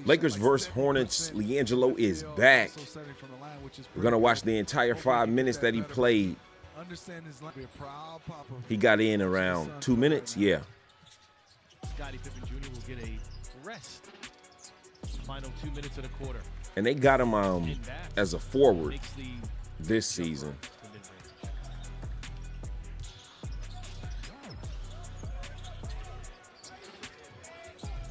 Lakers versus Hornets. LiAngelo is back. We're going to watch the entire 5 minutes that he played. He got in around 2 minutes. Yeah. Scottie Pippen Jr. will get a rest. Final 2 minutes of the quarter. And they got him as a forward this season.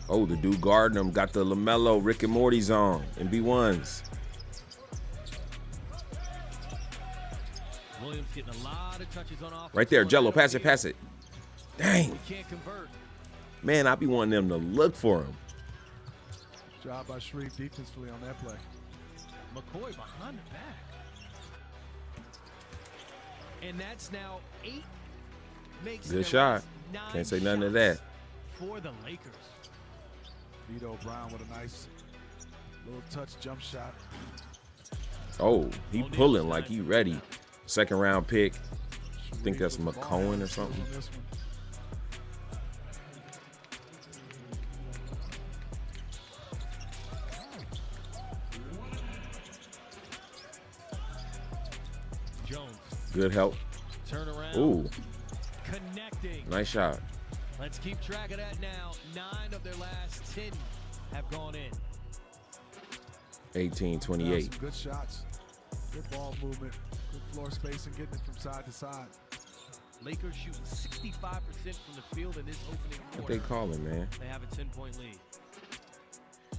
Oh, the dude guarding him got the LaMelo Rick and Morty's on in B1s. Williams getting a lot of touches on offense. Right there, Gelo, pass it. Dang. Man, I be wanting them to look for him. Job by Shreve defensively on that play. McCoy behind the back. And that's now 8. Good shot. Can't say nothing to that. For the Lakers. Vito Brown with a nice little touch jump shot. Oh, he pulling like he ready. Second round pick. I think that's McCohen or something. Jones. Good help. Turn around. Ooh. Connecting. Nice shot. Let's keep track of that now. 9 of their last 10 have gone in. 18-28. Good shots. Good ball movement. Good floor spacing, getting it from side to side. Lakers shooting 65% from the field in this opening quarter. What they calling, man? They have a 10-point lead.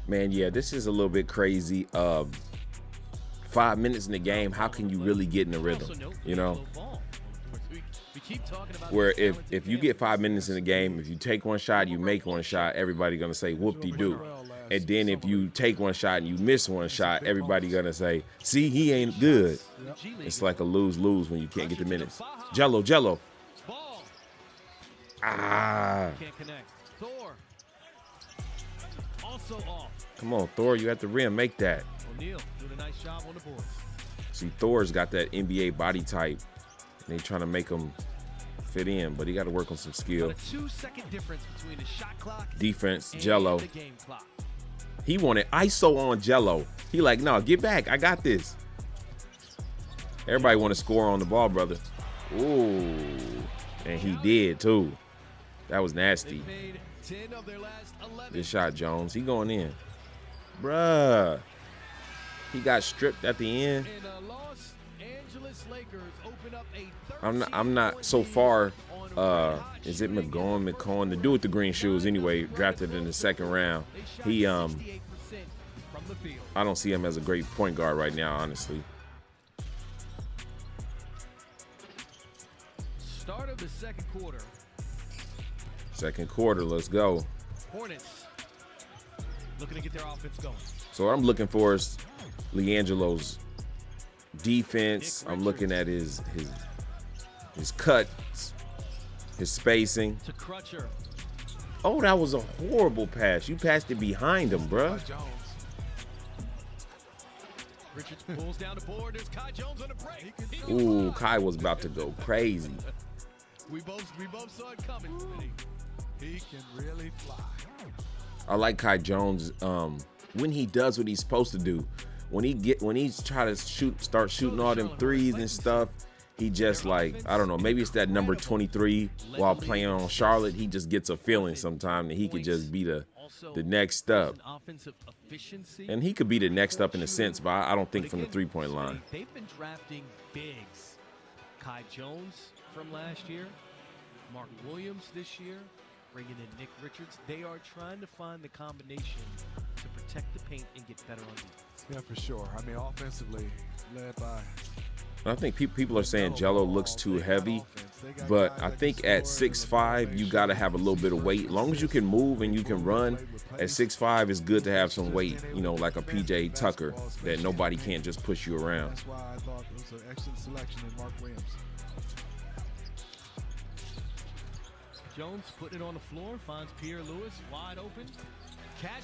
Man, yeah, this is a little bit crazy. 5 minutes in the game, how can you really get in the rhythm? You know? Where if you get 5 minutes in the game, if you take one shot, you make one shot, everybody gonna say whoop-de-doo. And then if you take one shot and you miss one shot, everybody gonna say, see, he ain't good. It's like a lose-lose when you can't get the minutes. Gelo. Ah. Can't connect. Thor. Also off. Come on, Thor, you at the rim, make that. O'Neal doing a nice job on the boards. See, Thor's got that NBA body type. And they trying to make him fit in, but he got to work on some skill. A 2-second difference between the shot clock, defense, and Gelo. the game clock. He wanted ISO on Gelo. He like, no, get back. I got this. Everybody want to score on the ball, brother. Ooh, and he did too. That was nasty. Made 10 of their last 11. Good shot, Jones. He going in, bruh. He got stripped at the end. Los Angeles Lakers open up a I'm not so far. Is it McCohen? The dude with the green shoes, anyway, drafted in the second round. He I don't see him as a great point guard right now, honestly. Start of the second quarter. Second quarter, let's go. Hornets looking to get their offense going. So what I'm looking for is LiAngelo's defense. I'm looking at his cuts, his spacing. To Crutcher. Oh, that was a horrible pass. You passed it behind him, bruh. Richards pulls down the board. There's Kai Jones on the break. Ooh, Kai was about to go crazy. We both saw it coming. He can really fly. I like Kai Jones when he does what he's supposed to do. When he's trying to start shooting all them threes and stuff, he just like, I don't know, maybe it's that number 23 while playing on Charlotte. He just gets a feeling sometime that he could just be the next up. And he could be the next up in a sense, but I don't think from the three-point line. They've been drafting bigs. Kai Jones from last year, Mark Williams this year, bringing in Nick Richards. They are trying to find the combination to protect the paint and get better on defense. Yeah, for sure. I mean, offensively, led by... I think people are saying Gelo looks too heavy, but I think at 6'5", you got to have a little bit of weight. As long as you can move and you can run, at 6'5", it's good to have some weight, you know, like a PJ Tucker, that nobody can't just push you around. That's why I thought it was an excellent selection in Mark Williams. Jones putting it on the floor, finds Pierre Lewis wide open.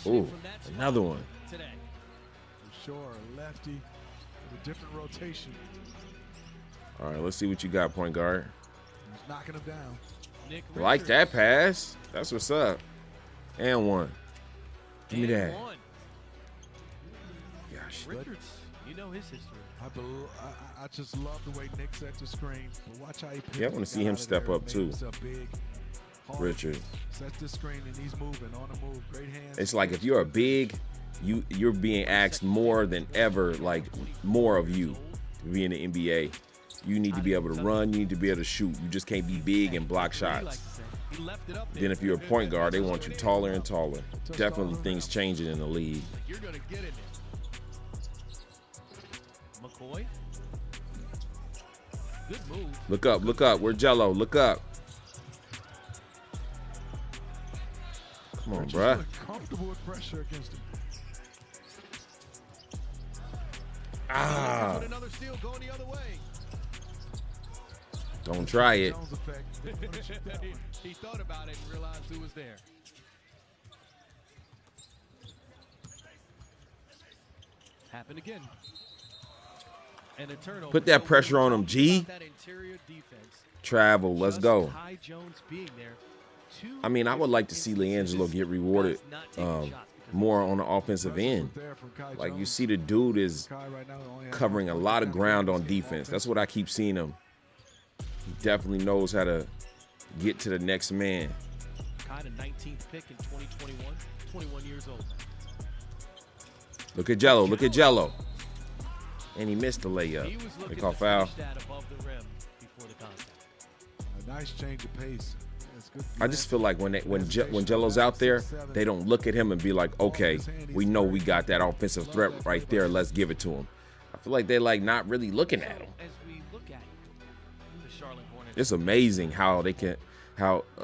Ooh, another one. Today. For sure, lefty with a different rotation. All right, let's see what you got, point guard. He's knocking him down. Like that pass. That's what's up. And one. Give me that. One. Gosh. Richards, you know his history. I just love the way Nick set the screen. But watch how he Yeah, I want to see him step up too. Richard. Sets the screen and he's moving on the move. Great hands. It's like if you're a big, you're being asked more than ever, like more of you to be in the NBA. You need to be able to run. You need to be able to shoot. You just can't be big and block shots. Then if you're a point guard, they want you taller and taller. Definitely things changing in the league. You're gonna get in it. McCoy. Good move. Look up, look up. We're Gelo. Look up. Come on, bruh. Comfortable with pressure against him. Ah. Put another steal going the other way. Don't try it. Jones effect. He thought about it and realized who was there. Happened again. And a turnover. Put that pressure on him, G. That interior defense. Travel. Let's go. Kai Jones being there. I mean, I would like to see LiAngelo get rewarded more on the offensive end. Like, you see the dude is covering a lot of ground on defense. That's what I keep seeing him. He definitely knows how to get to the next man. Kai, the 19th pick in 2021, 21 years old. Look at Gelo. Look at Gelo. And he missed the layup. He was They looking call to foul. finish that above the rim before the contact. A nice change of pace. It's good. I just feel like when Gelo's out there, they don't look at him and be like, okay, we know we got that offensive threat right there. Let's give it to him. I feel like they're like not really looking at him. As we look at the Charlotte Hornets, It's amazing how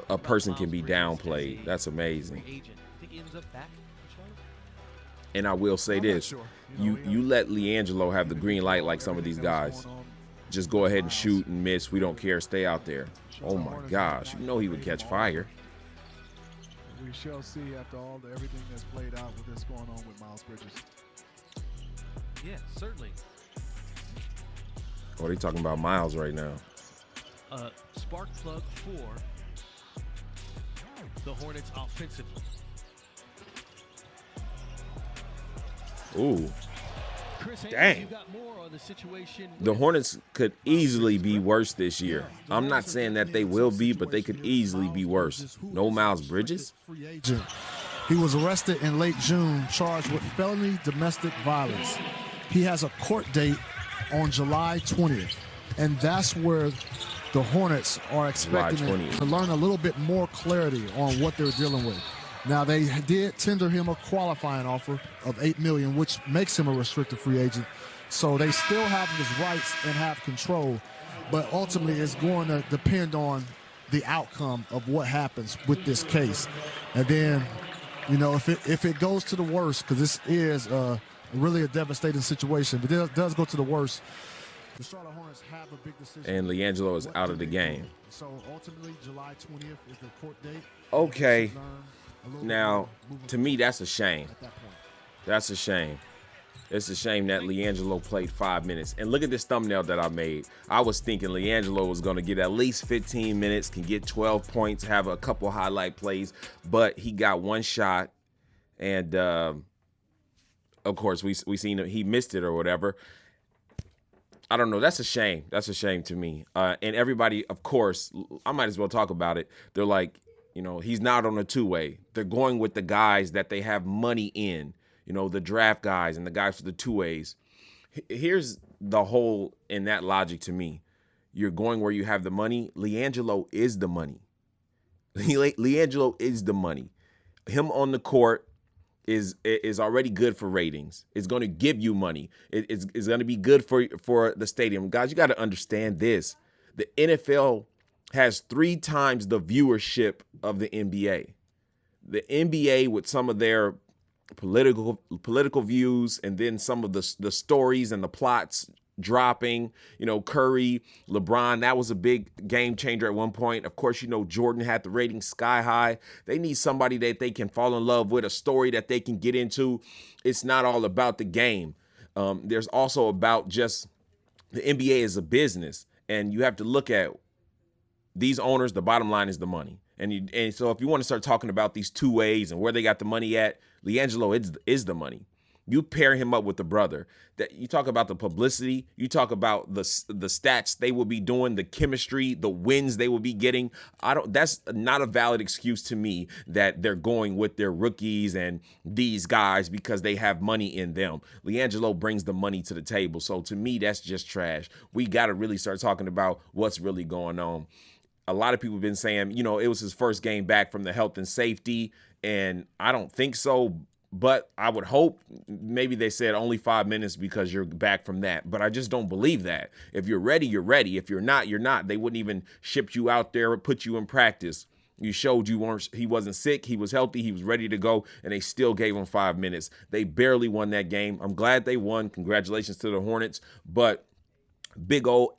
a person can be downplayed. That's amazing. agent, I think he ends up back in Charlotte. And I will say this. You let LiAngelo have the green light like some of these guys. Just go ahead and shoot and miss. We don't care. Stay out there. Oh, my gosh. You know he would catch fire. We shall see after everything that's played out with this going on with Miles Bridges. Yeah, certainly. Oh, they talking about Miles right now. Spark plug for the Hornets offensively. Ooh. Chris Haynes, Dang. you got more on the situation. The Hornets could easily be worse this year. I'm not saying that they will be, but they could easily be worse. No Miles Bridges? Free agent. He was arrested in late June, charged with felony domestic violence. He has a court date on July 20th, and that's where the Hornets are expecting to learn a little bit more clarity on what they're dealing with. Now, they did tender him a qualifying offer of $8 million, which makes him a restricted free agent. So they still have his rights and have control, but ultimately it's going to depend on the outcome of what happens with this case. And then, you know, if it goes to the worst, because this is really a devastating situation, but it does go to the worst, the Charlotte Hornets have a big decision. And LiAngelo is out of the game. So ultimately, July 20th is the court date. Okay. Now, to me, that's a shame. That's a shame. It's a shame that LiAngelo played 5 minutes. And look at this thumbnail that I made. I was thinking LiAngelo was going to get at least 15 minutes, can get 12 points, have a couple highlight plays, but he got one shot. And, of course, we seen him. He missed it or whatever. I don't know. That's a shame. That's a shame to me. And everybody, of course, I might as well talk about it. They're like, you know, he's not on a two-way. They're going with the guys that they have money in, you know, the draft guys and the guys for the two-ways. Here's the hole in that logic to me. You're going where you have the money. LiAngelo is the money. LiAngelo is the money. Him on the court is already good for ratings. It's going to give you money. It's going to be good for the stadium. Guys, you got to understand this. The NFL has 3 times the viewership of the NBA. The NBA, with some of their political views and then some of the stories and the plots dropping, you know, Curry, LeBron, that was a big game changer at one point. Of course, you know, Jordan had the ratings sky high. They need somebody that they can fall in love with, a story that they can get into. It's not all about the game. There's also about just the NBA is a business, and you have to look at these owners. The bottom line is the money. And so if you want to start talking about these two ways and where they got the money at, LiAngelo is the money. You pair him up with the brother. That you talk about the publicity, you talk about the stats they will be doing, the chemistry, the wins they will be getting. That's not a valid excuse to me that they're going with their rookies and these guys because they have money in them. LiAngelo brings the money to the table. So to me, that's just trash. We got to really start talking about what's really going on. A lot of people have been saying, it was his first game back from the health and safety, and I don't think so. But I would hope maybe they said only 5 minutes because you're back from that. But I just don't believe that. If you're ready, you're ready. If you're not, you're not. They wouldn't even ship you out there or put you in practice. You showed he wasn't sick. He was healthy. He was ready to go. And they still gave him 5 minutes. They barely won that game. I'm glad they won. Congratulations to the Hornets. But big old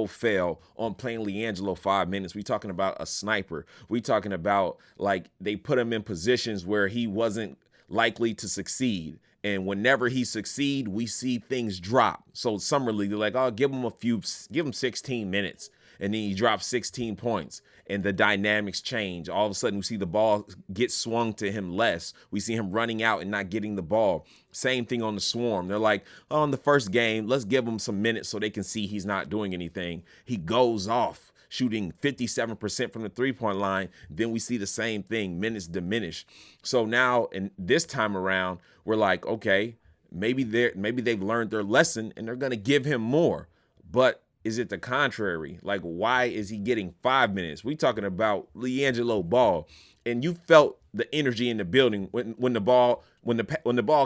fail on playing LiAngelo 5 minutes. We talking about a sniper. We talking about like they put him in positions where he wasn't likely to succeed. And whenever he succeed, we see things drop. So summer league, they're like, give him 16 minutes. And then he drops 16 points and the dynamics change. All of a sudden we see the ball get swung to him less. We see him running out and not getting the ball. Same thing on the Swarm. They're like, in the first game, let's give him some minutes so they can see he's not doing anything. He goes off, shooting 57% from the three-point line. Then we see the same thing, minutes diminish. So now, and this time around, we're like, okay, maybe they've learned their lesson and they're going to give him more. But is it the contrary? Like, why is he getting 5 minutes? We talking about LiAngelo Ball, and you felt the energy in the building when the ball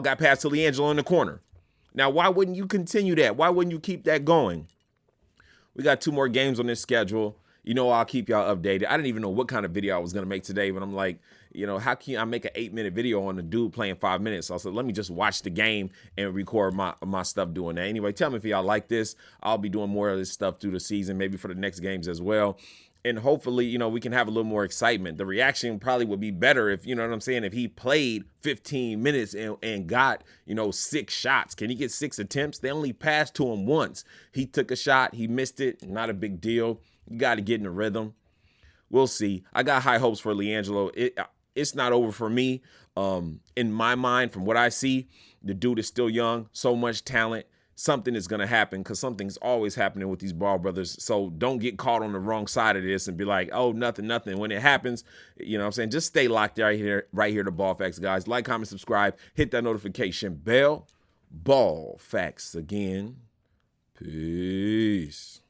got past to LiAngelo in the corner. Now, why wouldn't you continue that? Why wouldn't you keep that going? We got 2 more games on this schedule. I'll keep y'all updated. I didn't even know what kind of video I was going to make today, but I'm like, how can I make an 8-minute video on a dude playing 5 minutes? So I said, let me just watch the game and record my stuff doing that. Anyway, tell me if y'all like this. I'll be doing more of this stuff through the season, maybe for the next games as well. And hopefully, we can have a little more excitement. The reaction probably would be better if, if he played 15 minutes and got, 6 shots. Can he get 6 attempts? They only passed to him once. He took a shot. He missed it. Not a big deal. You got to get in the rhythm. We'll see. I got high hopes for LiAngelo. It's not over for me. In my mind, from what I see, the dude is still young, so much talent. Something is going to happen because something's always happening with these Ball brothers. So don't get caught on the wrong side of this and be like, oh, nothing. When it happens, just stay locked right here to Ball Facts, guys. Like, comment, subscribe, hit that notification bell. Ball Facts again. Peace.